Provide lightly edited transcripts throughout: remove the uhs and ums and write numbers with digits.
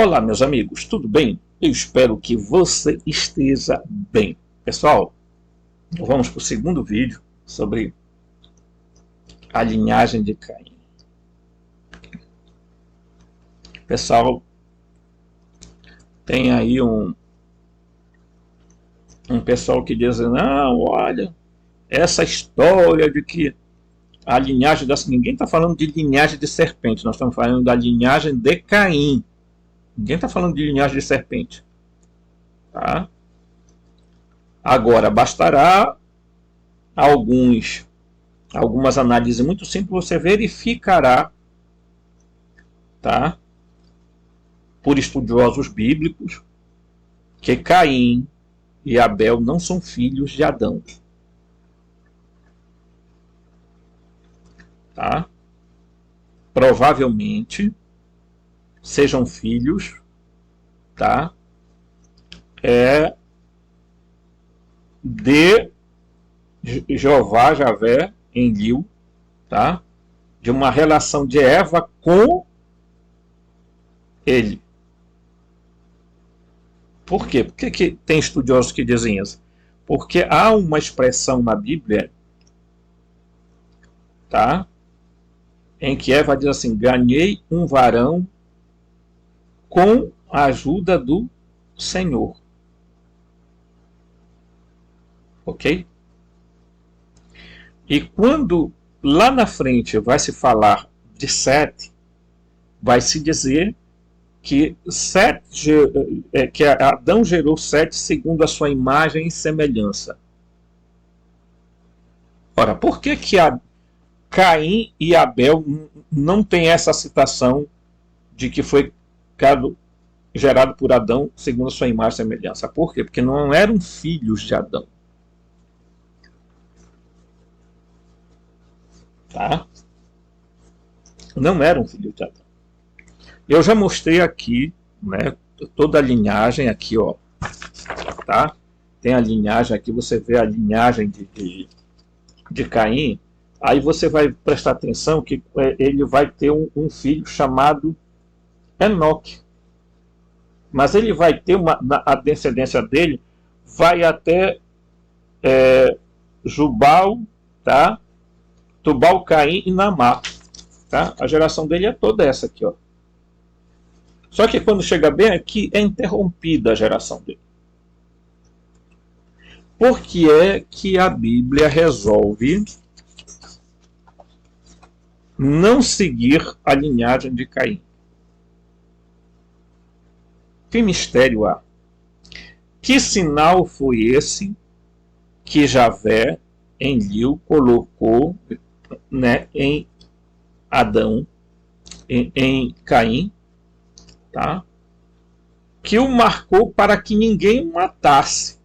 Olá, meus amigos, tudo bem? Eu espero que você esteja bem. Pessoal, vamos para o segundo vídeo sobre a linhagem de Caim. Pessoal, tem aí um pessoal que diz, não, olha, essa história de que a linhagem das... Ninguém está falando de linhagem de serpente, nós estamos falando da linhagem de Caim. Ninguém está falando de linhagem de serpente. Tá? Agora, bastará algumas análises muito simples, você verificará, tá? Por estudiosos bíblicos, que Caim e Abel não são filhos de Adão. Tá? Provavelmente sejam filhos, tá? De Jeová, Javé, Enlil, tá? De uma relação de Eva com ele. Por quê? Por que tem estudiosos que dizem isso? Porque há uma expressão na Bíblia, tá? Em que Eva diz assim, ganhei um varão com a ajuda do Senhor. Ok? E quando lá na frente vai se falar de Sete, vai se dizer que Adão gerou Sete segundo a sua imagem e semelhança. Ora, por que Caim e Abel não tem essa citação de que foi gerado por Adão segundo a sua imagem e semelhança? Por quê? Porque não eram filhos de Adão. Tá? Não eram filhos de Adão. Eu já mostrei aqui, né, toda a linhagem aqui, ó, tá? Tem a linhagem aqui, você vê a linhagem de Caim, aí você vai prestar atenção que ele vai ter um filho chamado Enoque. Mas ele vai ter a descendência dele vai até Jubal, tá? Tubal, Caim e Namá. Tá? A geração dele é toda essa aqui, ó. Só que quando chega bem aqui, é interrompida a geração dele. Por que é que a Bíblia resolve não seguir a linhagem de Caim? Que mistério há? Que sinal foi esse que Javé, Enlil, colocou, né, em Adão, em Caim, tá? Que o marcou para que ninguém o matasse,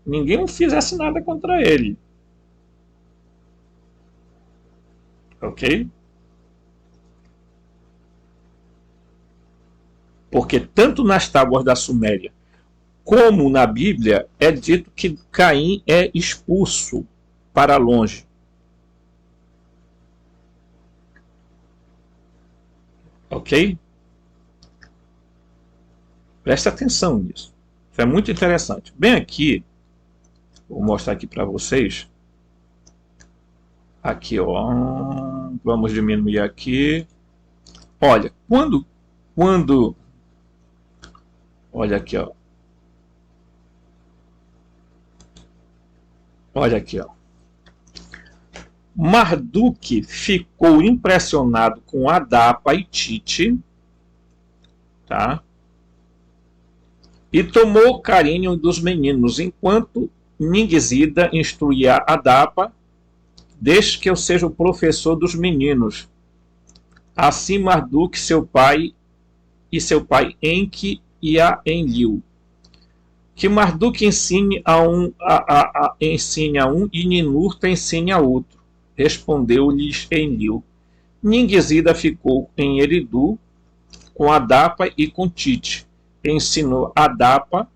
ninguém fizesse nada contra ele. Ok? Porque tanto nas tábuas da Suméria como na Bíblia é dito que Caim é expulso para longe. Ok? Preste atenção nisso. Isso é muito interessante. Bem aqui, vou mostrar aqui para vocês. Aqui, ó. Vamos diminuir aqui. Olha, quando olha aqui, ó. Olha aqui, ó. Marduk ficou impressionado com Adapa e Tite, tá? E tomou carinho dos meninos, enquanto Ningzida instruía Adapa, deixe que eu seja o professor dos meninos. Assim Marduk, seu pai, e seu pai Enki e a Enlil. Que Marduk ensine a um e Ninurta ensine a outro. Respondeu-lhes Enlil. Ningzida ficou em Eridu com Adapa e com Tite. Ensinou Adapa,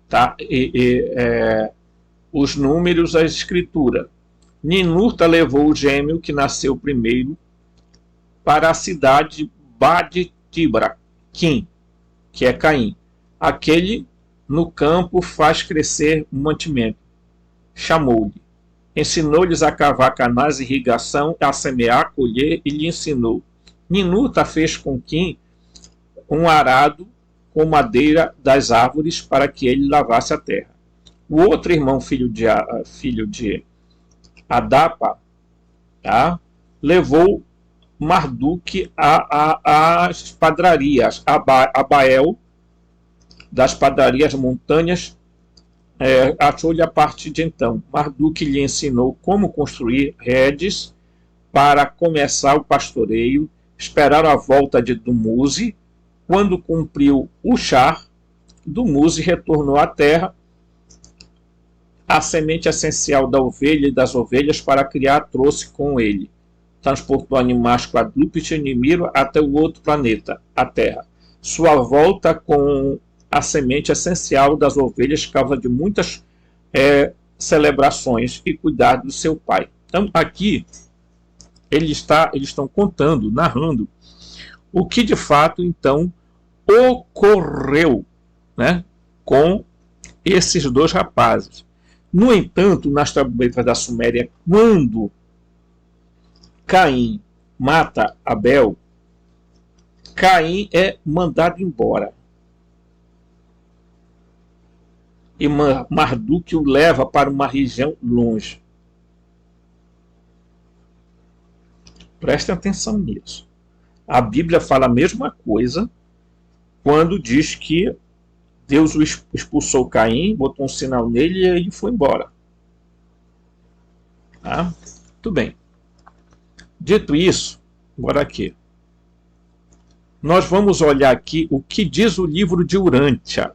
tá? Os números, a escritura. Ninurta levou o gêmeo que nasceu primeiro para a cidade de Bad-Tibra, Kim, que é Caim. Aquele no campo faz crescer um mantimento. Chamou-lhe. Ensinou-lhes a cavar canais de irrigação, a semear, a colher, e lhe ensinou. Ninuta fez com Quim um arado com madeira das árvores para que ele lavasse a terra. O outro irmão, filho de Adapa, tá, levou Marduk às padrarias, a Bael, das padrarias montanhas, achou-lhe a partir de então. Marduk lhe ensinou como construir redes para começar o pastoreio, esperar a volta de Dumuzi. Quando cumpriu o char, Dumuzi retornou à terra a semente essencial da ovelha e das ovelhas para criar trouxe com ele. Transportou animais quadrúpedes e Nimiro até o outro planeta, a Terra. Sua volta com a semente essencial das ovelhas causa de muitas celebrações e cuidado do seu pai. Então, aqui, eles estão contando, narrando o que de fato, então, ocorreu, né, com esses dois rapazes. No entanto, nas trombetas da Suméria, quando Caim mata Abel, Caim é mandado embora. E Marduk o leva para uma região longe. Prestem atenção nisso. A Bíblia fala a mesma coisa quando diz que Deus expulsou Caim, botou um sinal nele e ele foi embora. Tá? Tudo bem. Dito isso, agora aqui. Nós vamos olhar aqui o que diz o livro de Urântia.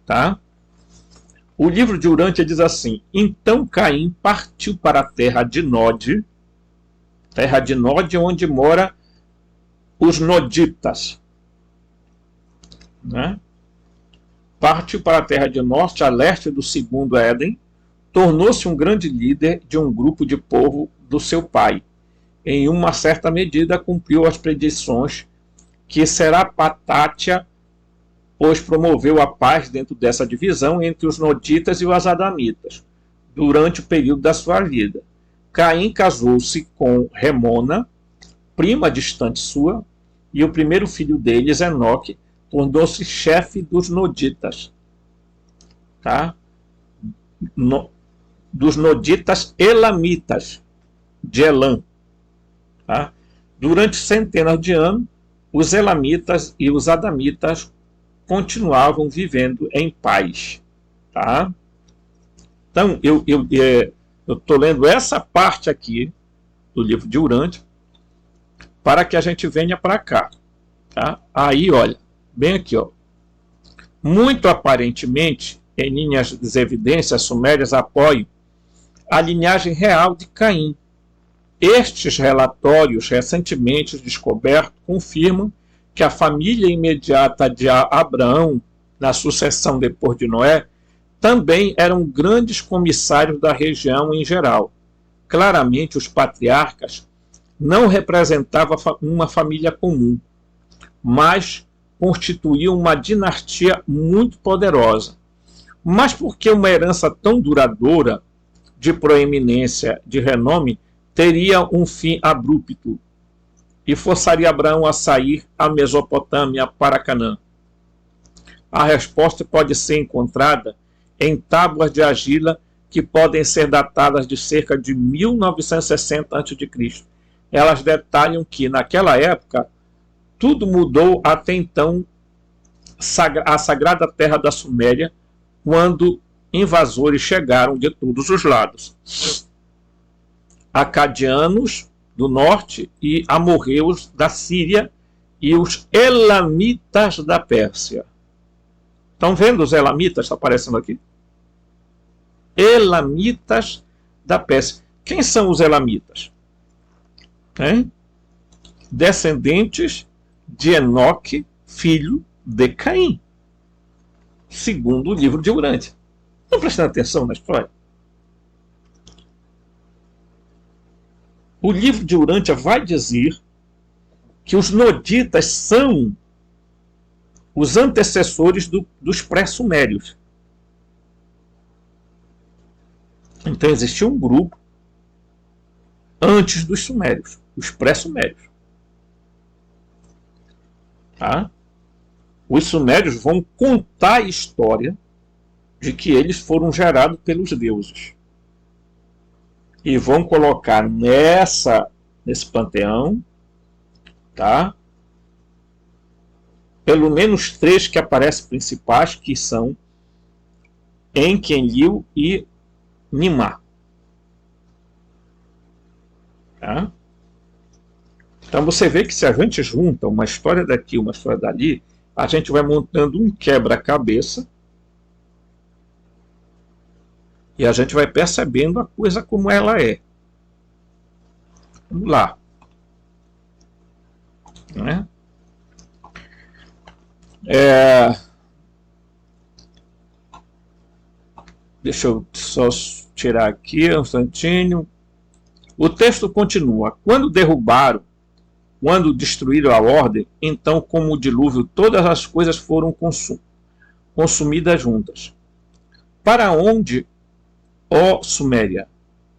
Tá? O livro de Urântia diz assim: então Caim partiu para a terra de Nod, onde mora os noditas. Né? Partiu para a terra de norte, a leste do segundo Éden, tornou-se um grande líder de um grupo de povo do seu pai. Em uma certa medida, cumpriu as predições que Serapatátia, pois promoveu a paz dentro dessa divisão entre os noditas e os adamitas, durante o período da sua vida. Caim casou-se com Remona, prima distante sua, e o primeiro filho deles, Enoque, tornou-se chefe dos noditas. Tá? Dos noditas elamitas, de Elam. Tá? Durante centenas de anos, os elamitas e os adamitas continuavam vivendo em paz. Tá? Então, eu estou lendo essa parte aqui do livro de Urântia para que a gente venha para cá. Tá? Aí, olha, bem aqui, ó. Muito aparentemente, em linhas de evidências sumérias apoiam a linhagem real de Caim. Estes relatórios recentemente descobertos confirmam que a família imediata de Abraão, na sucessão depois de Noé, também eram grandes comissários da região em geral. Claramente, os patriarcas não representavam uma família comum, mas constituíam uma dinastia muito poderosa. Mas por que uma herança tão duradoura, de proeminência, de renome, teria um fim abrupto e forçaria Abraão a sair à Mesopotâmia para Canaã? A resposta pode ser encontrada em tábuas de argila que podem ser datadas de cerca de 1960 a.C. Elas detalham que, naquela época, tudo mudou até então a sagrada terra da Suméria, quando invasores chegaram de todos os lados. Acadianos do norte e amorreus da Síria e os elamitas da Pérsia. Estão vendo os elamitas? Está aparecendo aqui? Elamitas da Pérsia. Quem são os elamitas? Descendentes de Enoque, filho de Caim, segundo o livro de Urântia. Estão prestando atenção na história? O livro de Urântia vai dizer que os noditas são os antecessores dos pré-sumérios. Então existia um grupo antes dos sumérios, os pré-sumérios. Tá? Os sumérios vão contar a história de que eles foram gerados pelos deuses. E vão colocar nesse panteão, tá? Pelo menos 3 que aparecem principais, que são Enkienlil e Nimar. Tá? Então você vê que se a gente junta uma história daqui, uma história dali, a gente vai montando um quebra-cabeça e a gente vai percebendo a coisa como ela é. Vamos lá. Né? Deixa eu só tirar aqui um instantinho. O texto continua. Quando destruíram a ordem, então, como o dilúvio, todas as coisas foram consumidas juntas. Para onde, ó Suméria,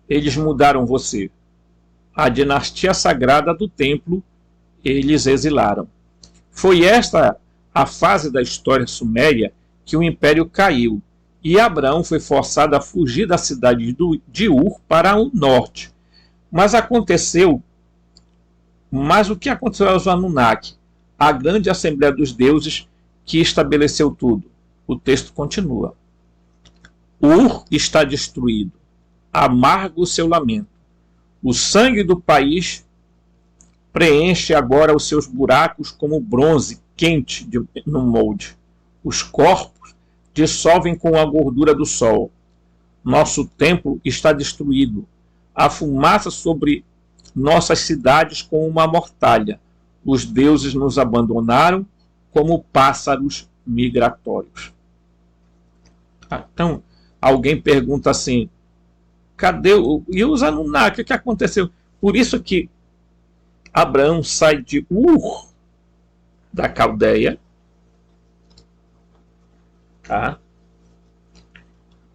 eles mudaram você? A dinastia sagrada do templo eles exilaram. Foi esta a fase da história suméria que o império caiu, e Abraão foi forçado a fugir da cidade de Ur para o norte. Mas o que aconteceu aos Anunnaki? A grande Assembleia dos Deuses que estabeleceu tudo. O texto continua. Ur está destruído. Amargo o seu lamento. O sangue do país preenche agora os seus buracos como bronze quente no molde. Os corpos dissolvem com a gordura do sol. Nosso templo está destruído. A fumaça sobre nossas cidades como uma mortalha. Os deuses nos abandonaram como pássaros migratórios. Então, alguém pergunta assim, cadê e os Anunnaki? O que aconteceu? Por isso que Abraão sai de Ur, da Caldeia, tá?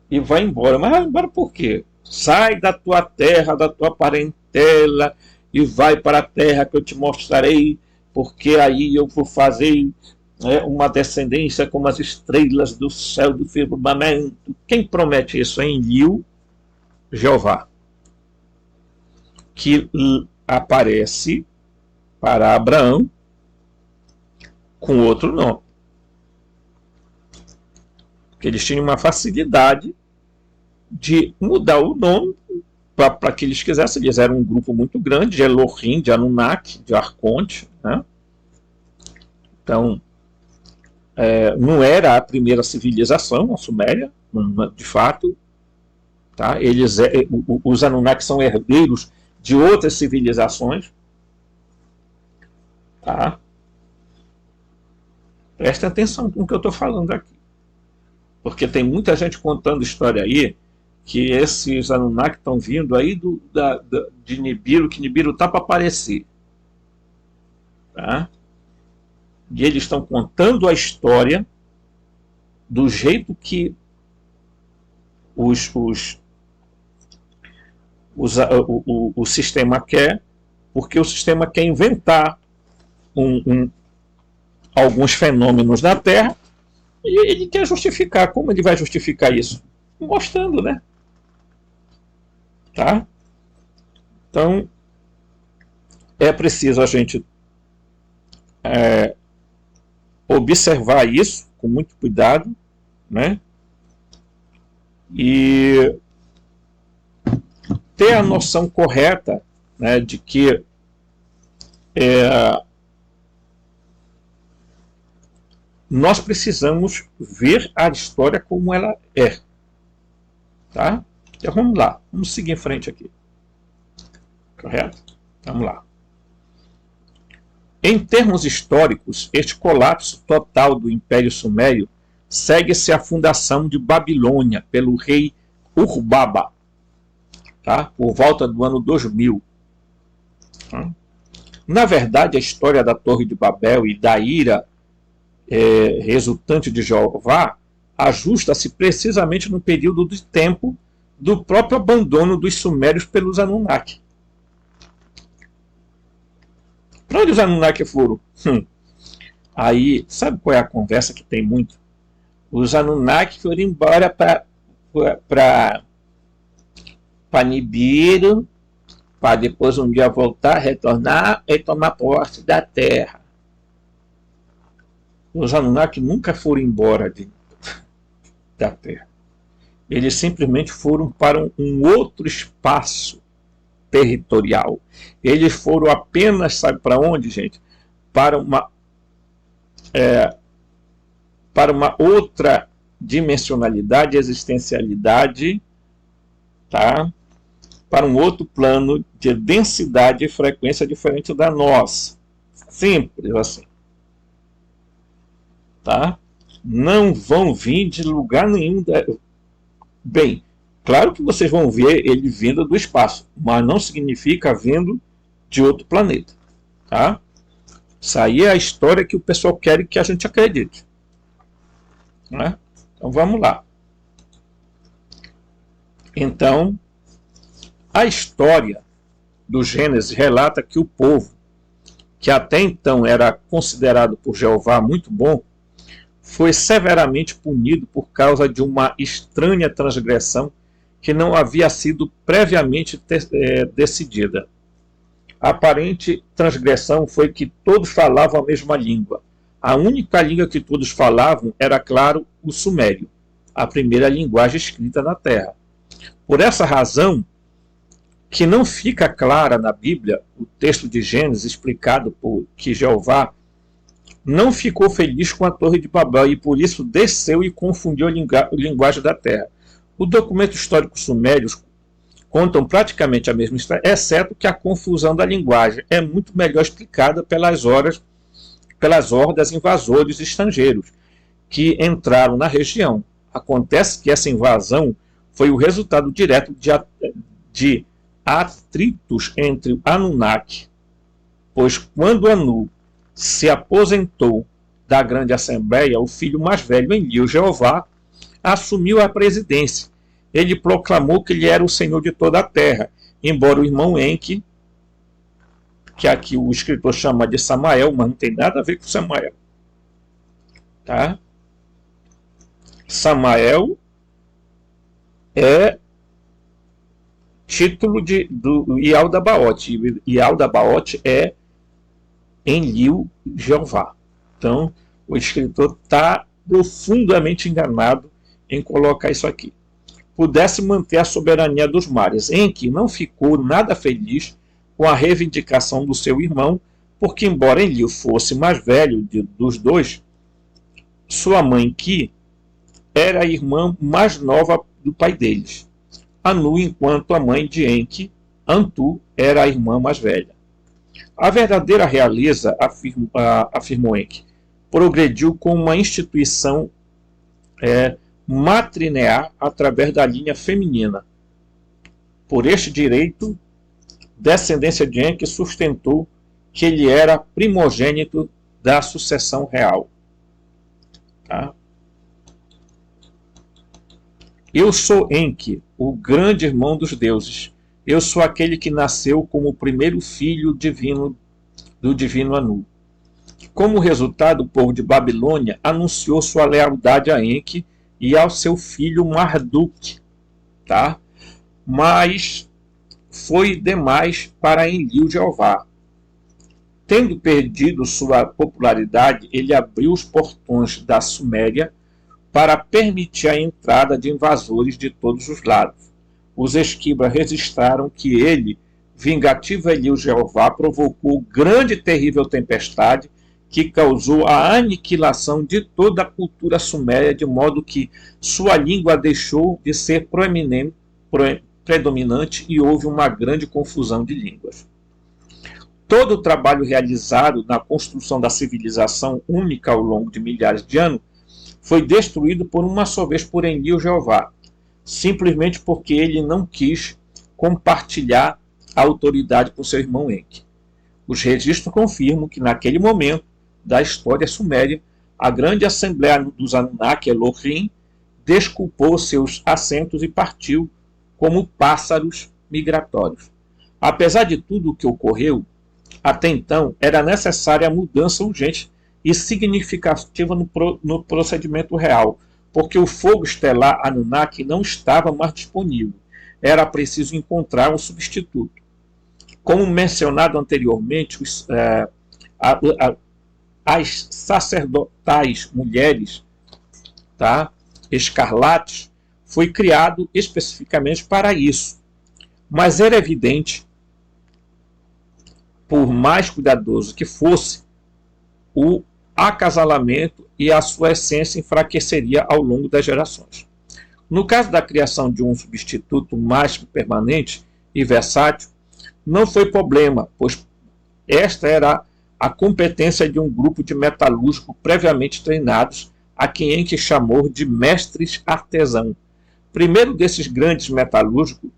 E vai embora. Mas vai embora por quê? Sai da tua terra, da tua parentela, e vai para a terra que eu te mostrarei, porque aí eu vou fazer uma descendência como as estrelas do céu do firmamento. Quem promete isso? Enlil, Jeová, que aparece para Abraão com outro nome. Porque eles tinham uma facilidade de mudar o nome para que eles quisessem. Eles eram um grupo muito grande de Elohim, de Anunnaki, de Arconte. Né? Então, não era a primeira civilização, a Suméria, de fato. Tá? Os Anunnaki são herdeiros de outras civilizações. Tá? Preste atenção no que eu estou falando aqui. Porque tem muita gente contando história aí que esses Anunnaki estão vindo aí de Nibiru, que Nibiru está para aparecer. Tá? E eles estão contando a história do jeito que o sistema quer, porque o sistema quer inventar alguns fenômenos na Terra e ele quer justificar. Como ele vai justificar isso? Mostrando, né? Tá? Então, é preciso a gente observar isso com muito cuidado, né? E ter a noção correta, né, de que nós precisamos ver a história como ela é. Tá? Então vamos lá, vamos seguir em frente aqui. Correto? Vamos lá. Em termos históricos, este colapso total do Império Sumério segue-se à fundação de Babilônia pelo rei Urbaba, tá? Por volta do ano 2000. Tá? Na verdade, a história da Torre de Babel e da ira resultante de Jeová, ajusta-se precisamente no período de tempo do próprio abandono dos sumérios pelos Anunnaki. Para onde os Anunnaki foram? Aí, sabe qual é a conversa que tem muito? Os Anunnaki foram embora para Nibiru, para depois um dia voltar, retornar e tomar posse da Terra. Os Anunnaki nunca foram embora da Terra. Eles simplesmente foram para um outro espaço territorial. Eles foram apenas, sabe para onde, gente? Para uma outra dimensionalidade, existencialidade, tá? Para um outro plano de densidade e frequência diferente da nossa. Simples assim. Tá? Não vão vir de lugar nenhum. Bem, claro que vocês vão ver ele vindo do espaço, mas não significa vindo de outro planeta. Tá? Isso aí é a história que o pessoal quer que a gente acredite. Né? Então vamos lá. Então, a história do Gênesis relata que o povo, que até então era considerado por Jeová muito bom, foi severamente punido por causa de uma estranha transgressão que não havia sido previamente decidida. A aparente transgressão foi que todos falavam a mesma língua. A única língua que todos falavam era, claro, o sumério, a primeira linguagem escrita na Terra. Por essa razão, que não fica clara na Bíblia, o texto de Gênesis explicado por que Jeová não ficou feliz com a Torre de Babel e por isso desceu e confundiu a linguagem da Terra. O documento histórico sumérios contam praticamente a mesma história, exceto que a confusão da linguagem é muito melhor explicada pelas hordas invasores estrangeiros que entraram na região. Acontece que essa invasão foi o resultado direto de atritos entre Anunnaki, pois quando Anu se aposentou da grande assembleia, o filho mais velho, Enlil, Jeová, assumiu a presidência. Ele proclamou que ele era o senhor de toda a terra, embora o irmão Enki, que aqui o escritor chama de Samael, mas não tem nada a ver com Samael. Tá? Samael é título do Yaldabaoth. Yaldabaoth é Enlil, Jeová. Então, o escritor está profundamente enganado em colocar isso aqui. Pudesse manter a soberania dos mares. Enki não ficou nada feliz com a reivindicação do seu irmão, porque, embora Enlil fosse mais velho dos dois, sua mãe, Ki, era a irmã mais nova do pai deles. Anu, enquanto a mãe de Enki, Antu, era a irmã mais velha. A verdadeira realeza, afirmou Enki, progrediu com uma instituição matrilinear através da linha feminina. Por este direito, descendência de Enki sustentou que ele era primogênito da sucessão real. Tá? Eu sou Enki, o grande irmão dos deuses. Eu sou aquele que nasceu como o primeiro filho divino do divino Anu. Como resultado, o povo de Babilônia anunciou sua lealdade a Enki e ao seu filho Marduk. Tá? Mas foi demais para Enlil, Jeová. Tendo perdido sua popularidade, ele abriu os portões da Suméria para permitir a entrada de invasores de todos os lados. Os esquibras registraram que ele, vingativo Enlil, Jeová, provocou grande e terrível tempestade que causou a aniquilação de toda a cultura suméria, de modo que sua língua deixou de ser predominante e houve uma grande confusão de línguas. Todo o trabalho realizado na construção da civilização única ao longo de milhares de anos foi destruído por uma só vez por Enlil, Jeová, simplesmente porque ele não quis compartilhar a autoridade com seu irmão Enki. Os registros confirmam que naquele momento da história suméria, a grande assembleia dos Anunnaki, Elohim, desculpou seus assentos e partiu como pássaros migratórios. Apesar de tudo o que ocorreu, até então era necessária a mudança urgente e significativa no procedimento real, porque o fogo estelar Anunnaki não estava mais disponível. Era preciso encontrar um substituto. Como mencionado anteriormente, as sacerdotais mulheres, tá, escarlates, foi criado especificamente para isso. Mas era evidente, por mais cuidadoso que fosse, o acasalamento e a sua essência enfraqueceria ao longo das gerações. No caso da criação de um substituto mais permanente e versátil, não foi problema, pois esta era a competência de um grupo de metalúrgicos previamente treinados, a quem Enki chamou de mestres artesãos. Primeiro desses grandes metalúrgicos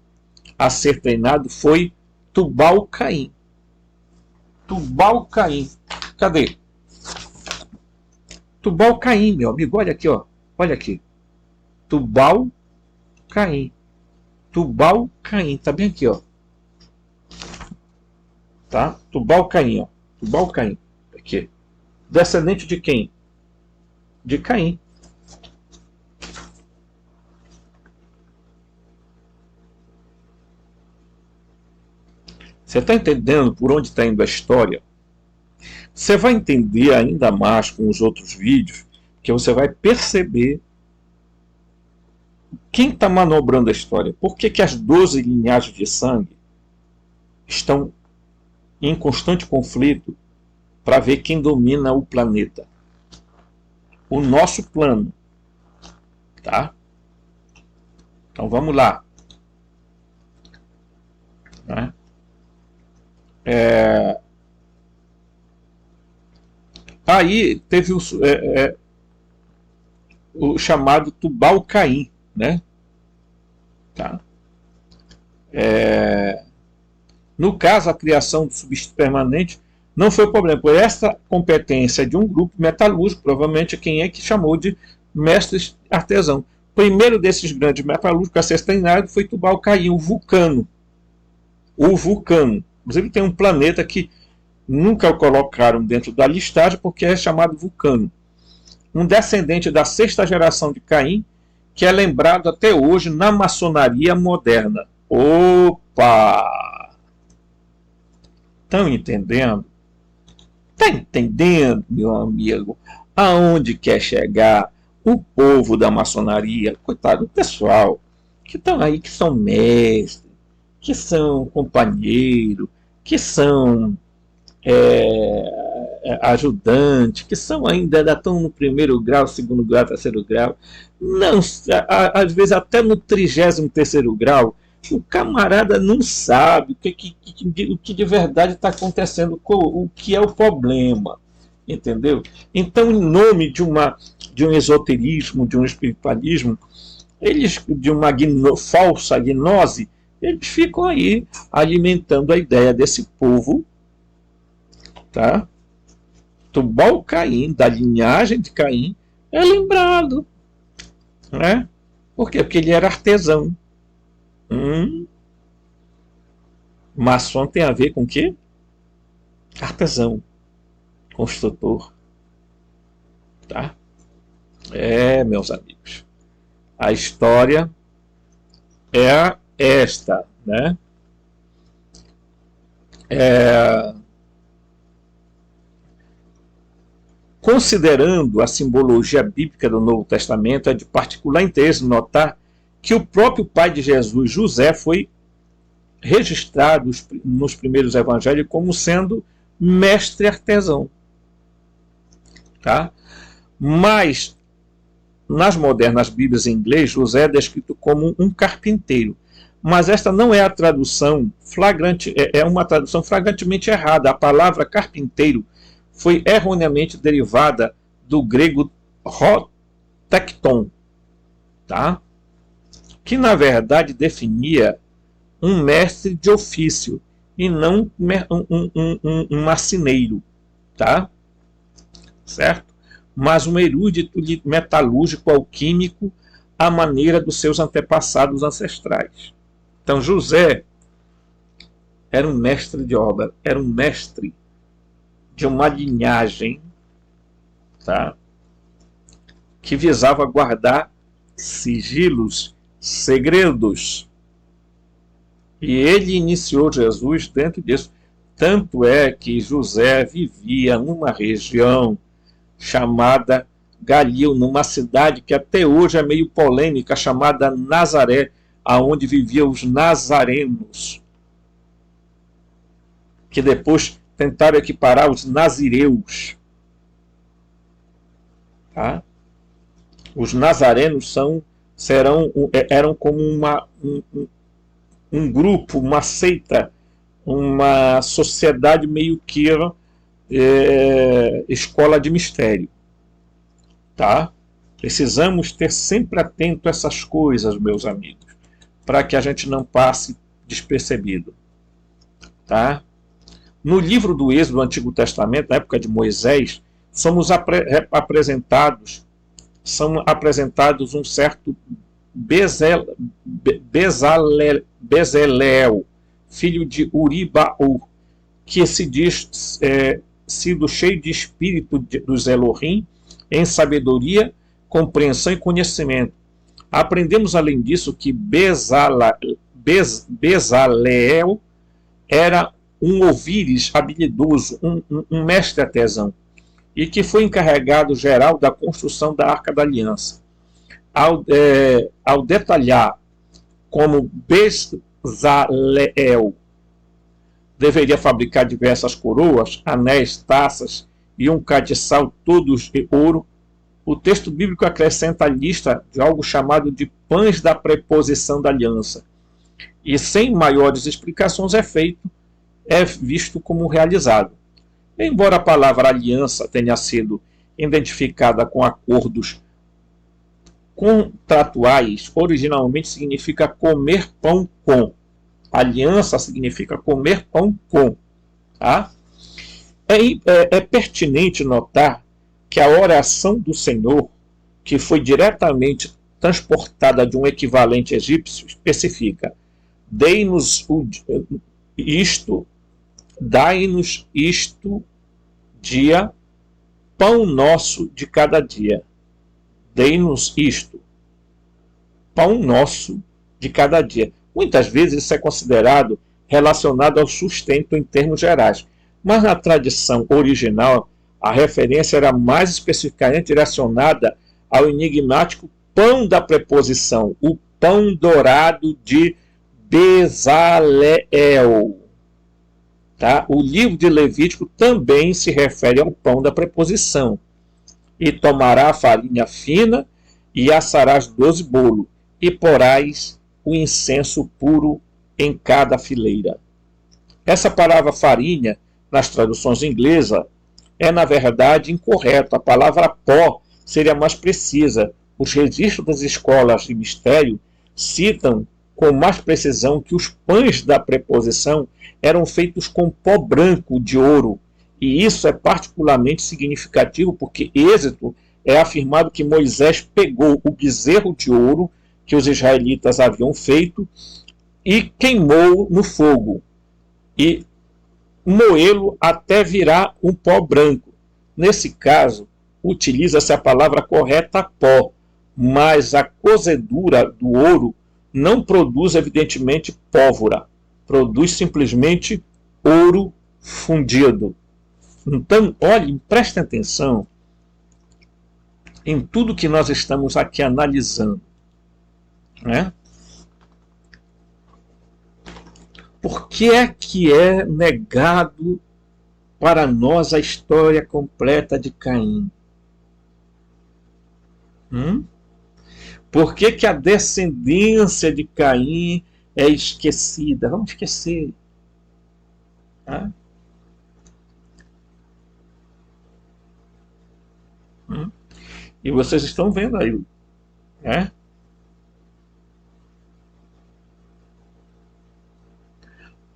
a ser treinado foi Tubal-Caim. Tubal-Caim. Cadê? Tubal-Caim, meu amigo. Olha aqui, ó. Olha aqui. Tubal-Caim. Tubal-Caim. Tá bem aqui, ó. Tá? Tubal-Caim, ó. Tubal-Caim. Aqui. Descendente de quem? De Caim. Você está entendendo por onde está indo a história? Você vai entender ainda mais com os outros vídeos, que você vai perceber quem está manobrando a história. Por que as 12 linhagens de sangue estão em constante conflito para ver quem domina o planeta? O nosso plano. Tá? Então vamos lá. Né? Aí teve o chamado Tubal-Caim, né? Tá? No caso, a criação do substituto permanente não foi problema, por essa competência de um grupo metalúrgico, provavelmente quem é que chamou de mestres artesãos. O primeiro desses grandes metalúrgicos a ser treinado foi Tubal-Caim, o Vulcano. O Vulcano. Inclusive tem um planeta que nunca o colocaram dentro da listagem porque é chamado Vulcano. Um descendente da sexta geração de Caim, que é lembrado até hoje na maçonaria moderna. Opa! Estão entendendo? Está entendendo, meu amigo? Aonde quer chegar o povo da maçonaria? Coitado do pessoal que estão aí, que são mestres, que são companheiros, que são ajudantes, que são ainda estão no primeiro grau, segundo grau, terceiro grau, não, às vezes até no 33º grau, o camarada não sabe o que de verdade está acontecendo, o que é o problema, entendeu? Então, em nome de um esoterismo, de um espiritualismo, eles, de uma falsa gnose, eles ficam aí alimentando a ideia desse povo, tá? Tubal-Caim, da linhagem de Caim, é lembrado, né? Por quê? Porque ele era artesão. Maçom tem a ver com o quê? Artesão, construtor, tá? Meus amigos, a história é esta, né? Considerando a simbologia bíblica do Novo Testamento, é de particular interesse notar que o próprio pai de Jesus, José, foi registrado nos primeiros evangelhos como sendo mestre artesão. Tá? Mas, nas modernas Bíblias em inglês, José é descrito como um carpinteiro. Mas esta não é a tradução flagrante, é uma tradução flagrantemente errada. A palavra carpinteiro foi erroneamente derivada do grego rotekton, tá? Que na verdade definia um mestre de ofício e não um marceneiro, tá? Certo? mas um erudito metalúrgico alquímico à maneira dos seus antepassados ancestrais. Então José era um mestre de obra, era um mestre de uma linhagem, tá, que visava guardar sigilos, segredos. E ele iniciou Jesus dentro disso. Tanto é que José vivia numa região chamada Galil, numa cidade que até hoje é meio polêmica, chamada Nazaré, aonde viviam os nazarenos, que depois tentaram equiparar os nazireus. Tá? Os nazarenos eram como um grupo, uma seita, uma sociedade meio que escola de mistério. Tá? Precisamos ter sempre atento a essas coisas, meus amigos, para que a gente não passe despercebido. Tá? No livro do Êxodo do Antigo Testamento, na época de Moisés, são apresentados um certo Bezaleel, filho de Uri-Baú, que se diz sido cheio de espírito dos Elohim, em sabedoria, compreensão e conhecimento. Aprendemos, além disso, que Bezaleel era um ouvires habilidoso, um mestre artesão, e que foi encarregado geral da construção da Arca da Aliança. Ao detalhar como Bezaleel deveria fabricar diversas coroas, anéis, taças e um castiçal, todos de ouro, o texto bíblico acrescenta a lista de algo chamado de pães da preposição da aliança. E sem maiores explicações é visto como realizado. Embora a palavra aliança tenha sido identificada com acordos contratuais, originalmente significa comer pão com. Aliança significa comer pão com. Tá? É pertinente notar que a oração do Senhor, que foi diretamente transportada de um equivalente egípcio, especifica: dai-nos isto dia, pão nosso de cada dia. Dei-nos isto, pão nosso de cada dia. Muitas vezes isso é considerado relacionado ao sustento em termos gerais, mas na tradição original a referência era mais especificamente direcionada ao enigmático pão da preposição, o pão dourado de Bezaleel. Tá? O livro de Levítico também se refere ao pão da preposição. E tomará a farinha fina e assarás 12 bolos, e porás o incenso puro em cada fileira. Essa palavra farinha, nas traduções inglesas, é na verdade incorreta. A palavra pó seria mais precisa. Os registros das escolas de mistério citam com mais precisão que os pães da preposição eram feitos com pó branco de ouro. E isso é particularmente significativo porque Êxodo é afirmado que Moisés pegou o bezerro de ouro que os israelitas haviam feito e queimou no fogo e moê-lo até virar um pó branco. Nesse caso, utiliza-se a palavra correta pó, mas a cozedura do ouro não produz evidentemente pólvora, produz simplesmente ouro fundido. Então, olhem, prestem atenção em tudo que nós estamos aqui analisando. Né? Por que é negado para nós a história completa de Caim? Por que a descendência de Caim é esquecida? Vamos esquecer. Tá? E vocês estão vendo aí, né?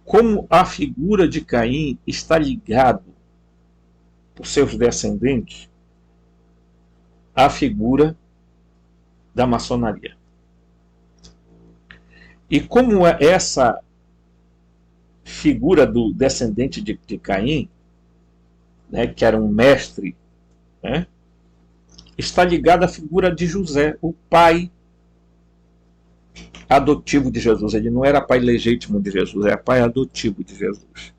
Como a figura de Caim está ligada por seus descendentes a figura da maçonaria. E como essa figura do descendente de Caim, né, que era um mestre, né, está ligada à figura de José, o pai adotivo de Jesus. Ele não era pai legítimo de Jesus, era pai adotivo de Jesus.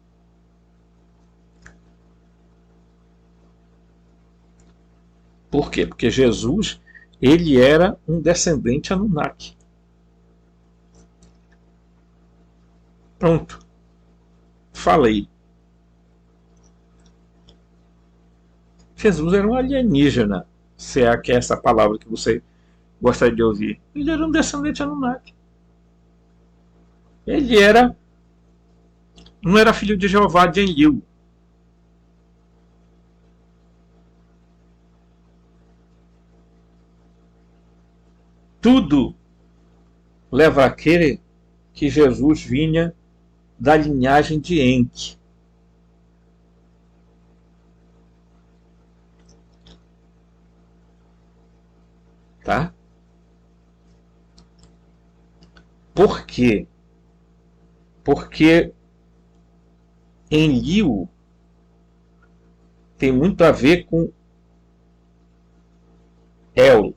Por quê? Porque Jesus, ele era um descendente Anunnaki. Pronto. Falei. Jesus era um alienígena, se é que é essa palavra que você gostaria de ouvir. Ele era um descendente Anunnaki. Ele não era filho de Jeová de Enlil. Tudo leva a crer que Jesus vinha da linhagem de Enki. Tá? Por quê? Porque Enlil tem muito a ver com El.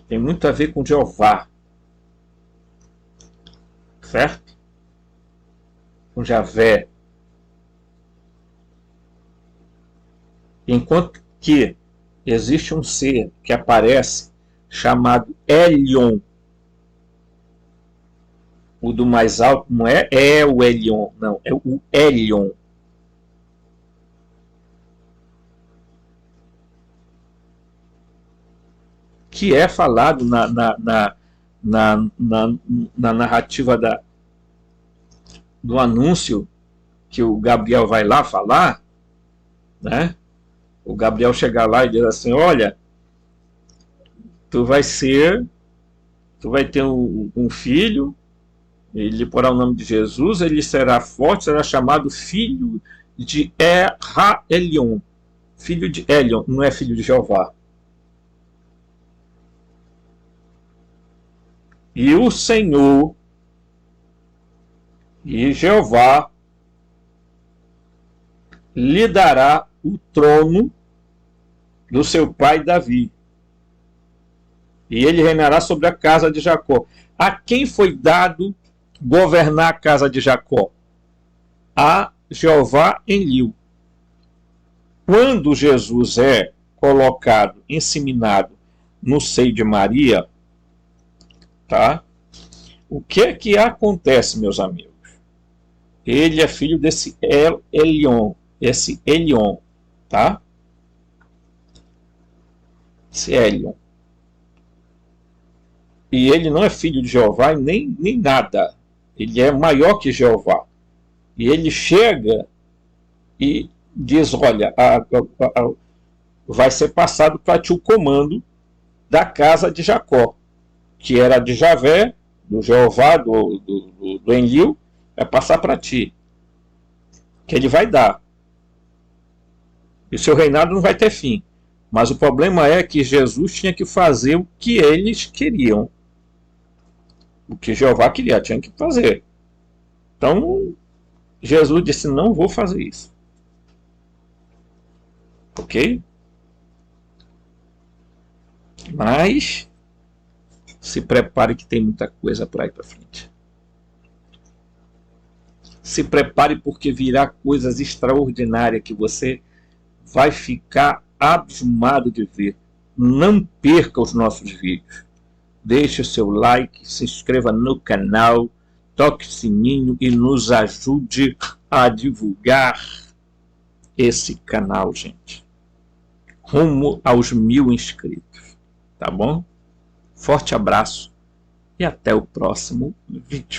Tem muito a ver com Jeová. Certo? Com Javé. Enquanto que existe um ser que aparece chamado Elion. O do mais alto não é o Elion, não, é o Elion. Que é falado na narrativa do anúncio que o Gabriel vai lá falar, né? O Gabriel chega lá e diz assim: olha, tu vai ter um filho, ele porá o nome de Jesus, ele será forte, será chamado filho de Elion. Filho de Elion, não é filho de Jeová. E o Senhor e Jeová lhe dará o trono do seu pai Davi. E ele reinará sobre a casa de Jacó. A quem foi dado governar a casa de Jacó? A Jeová Enlil. Quando Jesus é colocado, inseminado no seio de Maria, tá? O que acontece, meus amigos? Ele é filho desse Elion, tá? Esse Elion. E ele não é filho de Jeová nem nada. Ele é maior que Jeová. E ele chega e diz: olha, vai ser passado para ti o comando da casa de Jacó, que era de Javé, do Jeová, do Enlil, vai passar para ti. Que ele vai dar. E o seu reinado não vai ter fim. Mas o problema é que Jesus tinha que fazer o que eles queriam. O que Jeová queria, tinha que fazer. Então, Jesus disse: não vou fazer isso. Ok? Mas se prepare que tem muita coisa para ir para frente. Se prepare porque virá coisas extraordinárias que você vai ficar abismado de ver. Não perca os nossos vídeos. Deixe o seu like, se inscreva no canal, toque o sininho e nos ajude a divulgar esse canal, gente. Rumo aos 1000 inscritos. Tá bom? Forte abraço e até o próximo vídeo.